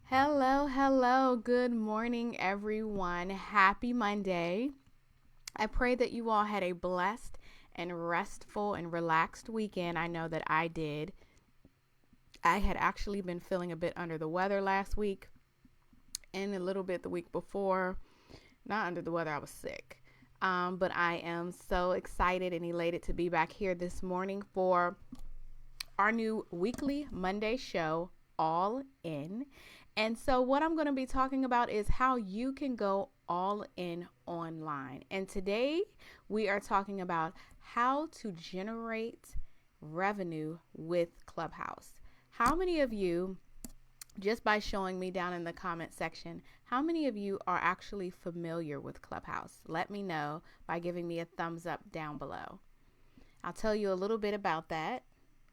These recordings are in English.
Hello, hello. Good morning, everyone. Happy Monday. I pray that you all had a blessed and restful and relaxed weekend. I know that I did. I had actually been feeling a bit under the weather last week and a little bit the week before. Not under the weather, I was sick. But I am so excited and elated to be back here this morning for our new weekly Monday show, All In. And so, what I'm going to be talking about is how you can go all in online. And today, we are talking about how to generate revenue with Clubhouse. How many of you, just by showing me down in the comment section, how many of you are actually familiar with Clubhouse? Let me know by giving me a thumbs up down below. I'll tell you a little bit about that.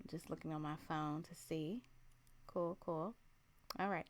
I'm just looking on my phone to see. Cool. All right.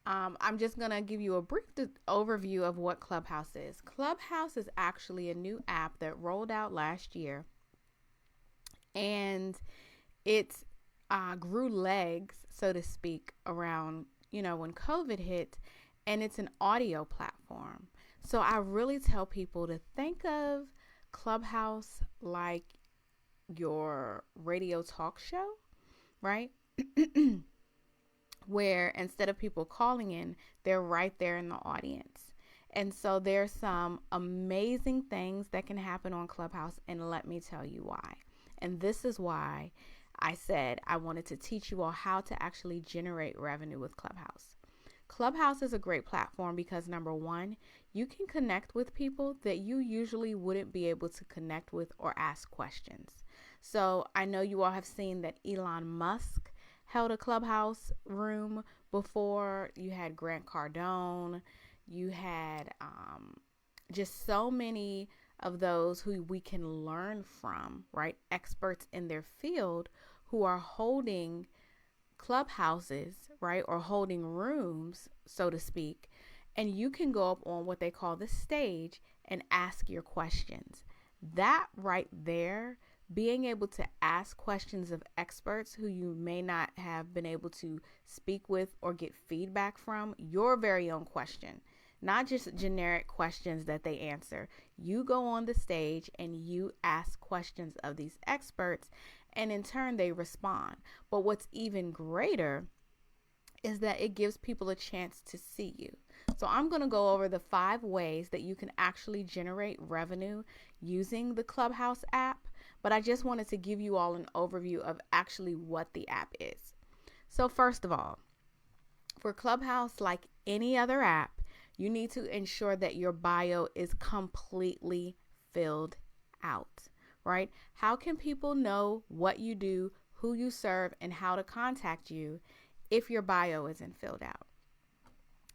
I'm just going to give you a brief overview of what Clubhouse is. Clubhouse is actually a new app that rolled out last year, and it grew legs, so to speak, around, when COVID hit, and it's an audio platform. So I really tell people to think of Clubhouse like your radio talk show, right? Where instead of people calling in, they're right there in the audience. And so there's some amazing things that can happen on Clubhouse, and let me tell you why. And this is why I said I wanted to teach you all how to actually generate revenue with Clubhouse. Clubhouse is a great platform because, number one, you can connect with people that you usually wouldn't be able to connect with or ask questions. So I know you all have seen that Elon Musk held a Clubhouse room before. You had Grant Cardone. You had just so many of those who we can learn from, right? Experts in their field who are holding clubhouses, right? Or holding rooms, so to speak. And you can go up on what they call the stage and ask your questions. That right there, being able to ask questions of experts who you may not have been able to speak with or get feedback from, your very own question, not just generic questions that they answer. You go on the stage and you ask questions of these experts, and in turn they respond. But what's even greater is that it gives people a chance to see you. So I'm going to go over the 5 ways that you can actually generate revenue using the Clubhouse app, but I just wanted to give you all an overview of actually what the app is. So first of all, for Clubhouse, like any other app, you need to ensure that your bio is completely filled out, right? How can people know what you do, who you serve, and how to contact you if your bio isn't filled out?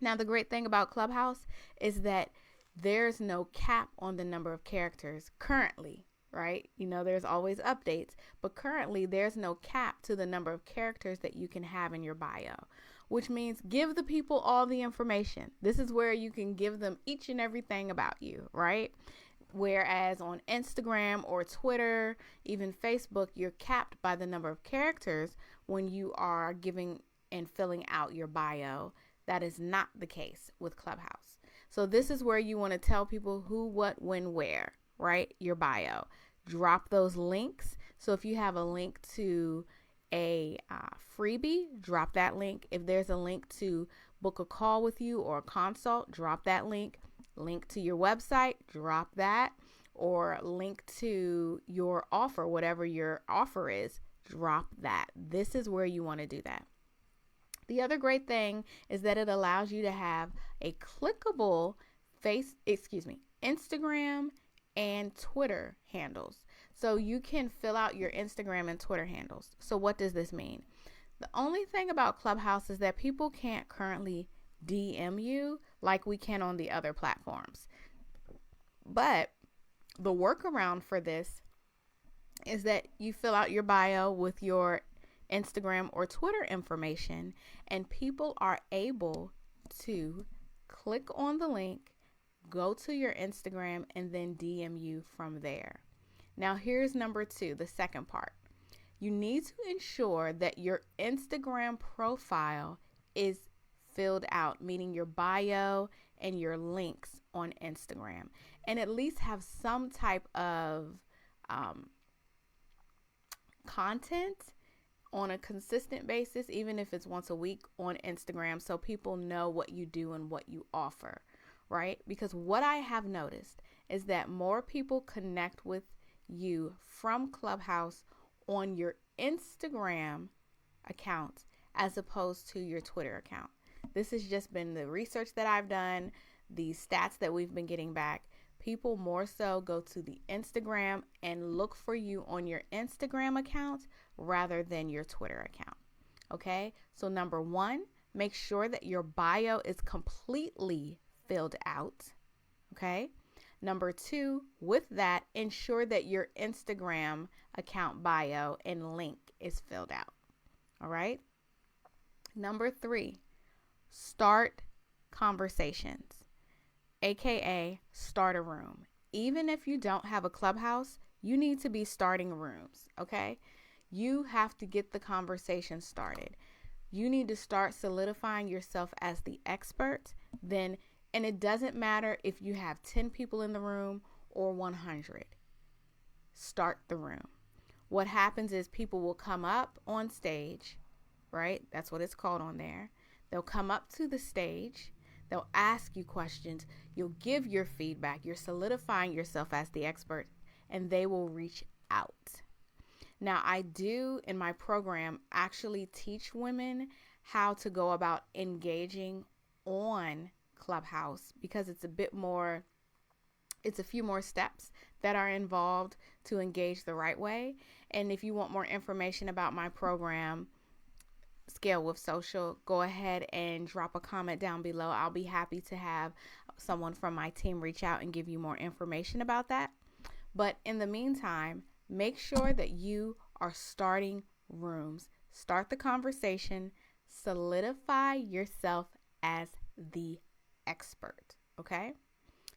Now, the great thing about Clubhouse is that there's no cap on the number of characters currently, right? There's always updates, but currently there's no cap to the number of characters that you can have in your bio, which means give the people all the information. This is where you can give them each and everything about you, right? Whereas on Instagram or Twitter, even Facebook, you're capped by the number of characters when you are giving and filling out your bio. That is not the case with Clubhouse. So this is where you want to tell people who, what, when, where, right? Your bio. Drop those links. So if you have a link to a freebie, drop that link. If there's a link to book a call with you or a consult, drop that link. Link to your website, drop that. Or link to your offer, whatever your offer is, drop that. This is where you want to do that. The other great thing is that it allows you to have a clickable Instagram and Twitter handles. So you can fill out your Instagram and Twitter handles. So what does this mean? The only thing about Clubhouse is that people can't currently DM you like we can on the other platforms. But the workaround for this is that you fill out your bio with your Instagram or Twitter information, and people are able to click on the link, go to your Instagram, and then DM you from there. Now, here's number 2, the second part. You need to ensure that your Instagram profile is filled out, meaning your bio and your links on Instagram, and at least have some type of content on a consistent basis, even if it's once a week on Instagram, so people know what you do and what you offer, right? Because what I have noticed is that more people connect with you from Clubhouse on your Instagram account as opposed to your Twitter account. This has just been the research that I've done, the stats that we've been getting back. People more so go to the Instagram and look for you on your Instagram account rather than your Twitter account. Okay, so number one, make sure that your bio is completely filled out. Okay, number two, with that, ensure that your Instagram account bio and link is filled out. All right, number three, start conversations, aka start a room. Even if you don't have a Clubhouse, you need to be starting rooms, okay? You have to get the conversation started. You need to start solidifying yourself as the expert. And it doesn't matter if you have 10 people in the room or 100. Start the room. What happens is people will come up on stage, right? That's what it's called on there. They'll come up to the stage. They'll ask you questions. You'll give your feedback. You're solidifying yourself as the expert, and they will reach out. Now, I do in my program actually teach women how to go about engaging on Clubhouse, because it's a few more steps that are involved to engage the right way. And if you want more information about my program, Scale with Social, go ahead and drop a comment down below. I'll be happy to have someone from my team reach out and give you more information about that. But in the meantime, make sure that you are starting rooms. Start the conversation. Solidify yourself as the expert. Okay?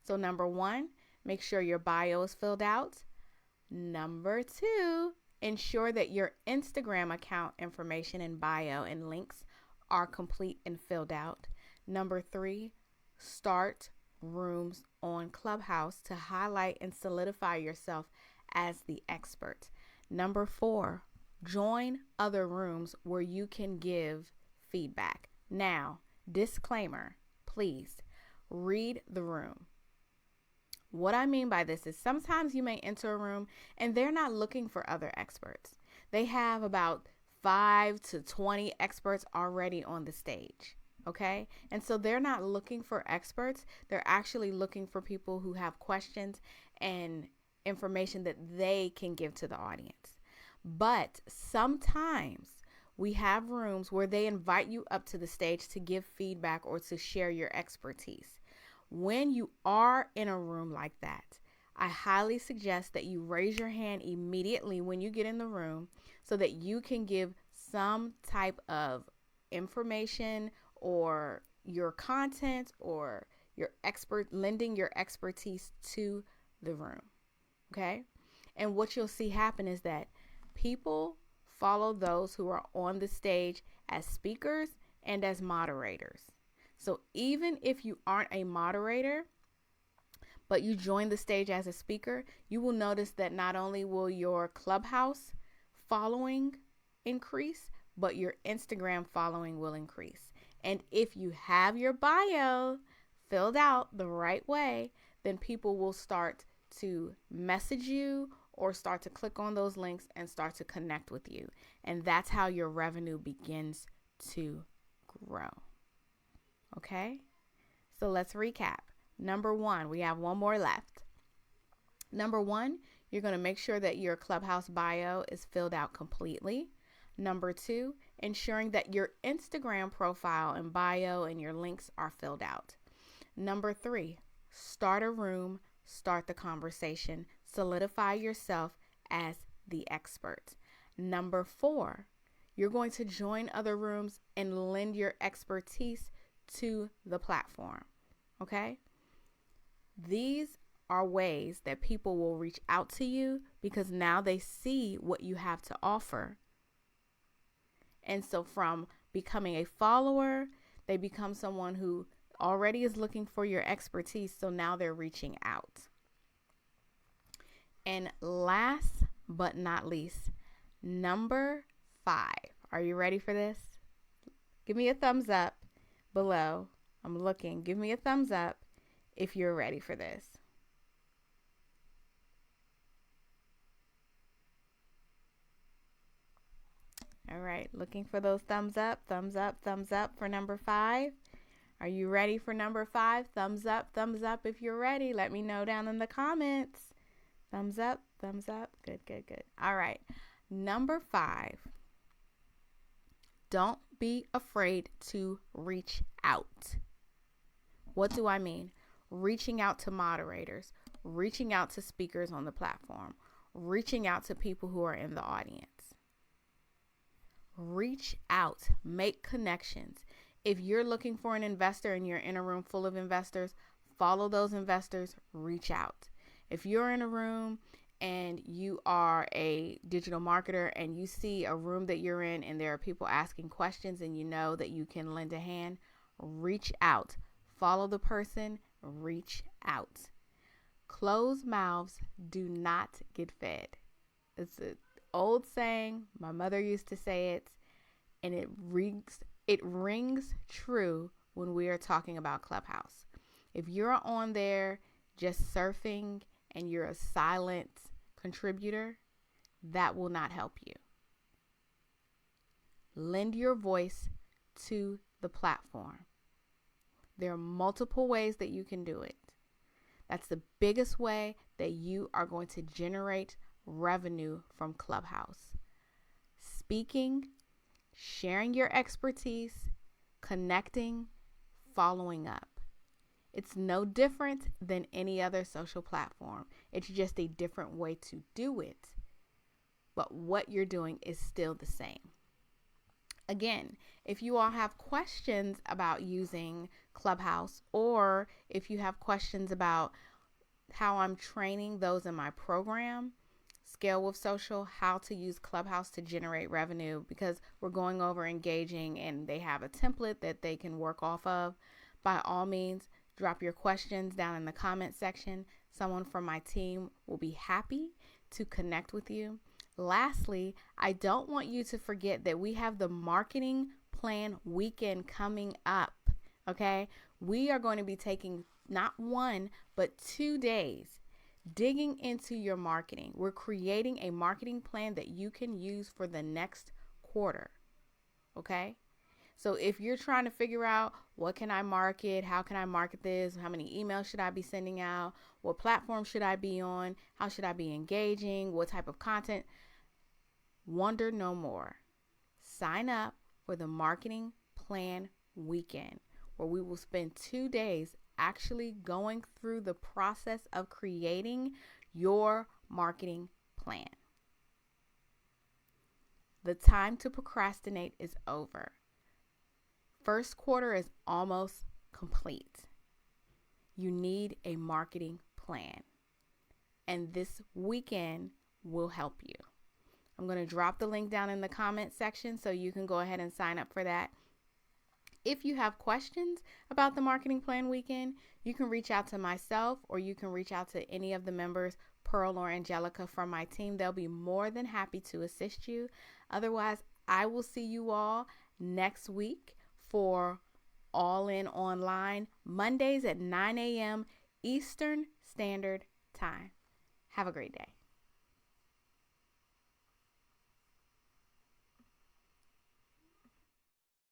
So number one, make sure your bio is filled out. Number two, ensure that your Instagram account information and bio and links are complete and filled out. Number three, start rooms on Clubhouse to highlight and solidify yourself as the expert. Number four, join other rooms where you can give feedback. Now, disclaimer, please read the room. What I mean by this is sometimes you may enter a room and they're not looking for other experts. They have about 5 to 20 experts already on the stage. Okay. And so they're not looking for experts. They're actually looking for people who have questions and information that they can give to the audience. But sometimes we have rooms where they invite you up to the stage to give feedback or to share your expertise. When you are in a room like that, I highly suggest that you raise your hand immediately when you get in the room so that you can give some type of information or your content or lending your expertise to the room. Okay? And what you'll see happen is that people follow those who are on the stage as speakers and as moderators. So even if you aren't a moderator, but you join the stage as a speaker, you will notice that not only will your Clubhouse following increase, but your Instagram following will increase. And if you have your bio filled out the right way, then people will start to message you or start to click on those links and start to connect with you. And that's how your revenue begins to grow. Okay, so let's recap. Number one, we have one more left. Number one, you're going to make sure that your Clubhouse bio is filled out completely. Number two, ensuring that your Instagram profile and bio and your links are filled out. Number three, start a room, start the conversation, solidify yourself as the expert. Number four, you're going to join other rooms and lend your expertise to the platform. Okay? These are ways that people will reach out to you because now they see what you have to offer. And so from becoming a follower, They become someone who already is looking for your expertise, so now they're reaching out. And last but not least, number 5. Are you ready for this? Give me a thumbs up below. I'm looking. Give me a thumbs up if you're ready for this. All right, looking for those thumbs up for number 5. Are you ready for number 5? Thumbs up if you're ready. Let me know down in the comments. Thumbs up. Good. All right, number 5. Don't be afraid to reach out. What do I mean? Reaching out to moderators, reaching out to speakers on the platform, reaching out to people who are in the audience. Reach out, make connections. If you're looking for an investor and you're in a room full of investors, follow those investors, reach out. If you're in a room and you are a digital marketer and you see a room that you're in and there are people asking questions and you know that you can lend a hand, reach out. Follow the person, reach out. Closed mouths do not get fed. It's an old saying. My mother used to say it, and it rings true when we are talking about Clubhouse. If you're on there just surfing and you're a silent contributor, that will not help you. Lend your voice to the platform. There are multiple ways that you can do it. That's the biggest way that you are going to generate revenue from Clubhouse. Speaking, sharing your expertise, connecting, following up. It's no different than any other social platform. It's just a different way to do it. But what you're doing is still the same. Again, if you all have questions about using Clubhouse, or if you have questions about how I'm training those in my program, Scale with Social, how to use Clubhouse to generate revenue, because we're going over engaging and they have a template that they can work off of, by all means, drop your questions down in the comment section. Someone from my team will be happy to connect with you. Lastly, I don't want you to forget that we have the marketing plan weekend coming up. Okay, we are going to be taking not 1, but 2 days digging into your marketing. We're creating a marketing plan that you can use for the next quarter. Okay, so if you're trying to figure out what can I market, how can I market this, how many emails should I be sending out, what platform should I be on, how should I be engaging, what type of content, wonder no more. Sign up for the marketing plan weekend, where we will spend 2 days actually going through the process of creating your marketing plan. The time to procrastinate is over. First quarter is almost complete. You need a marketing plan, and this weekend will help you. I'm going to drop the link down in the comment section so you can go ahead and sign up for that. If you have questions about the marketing plan weekend, you can reach out to myself, or you can reach out to any of the members, Pearl or Angelica from my team. They'll be more than happy to assist you. Otherwise, I will see you all next week for All In Online, Mondays at 9 a.m. Eastern Standard Time. Have a great day.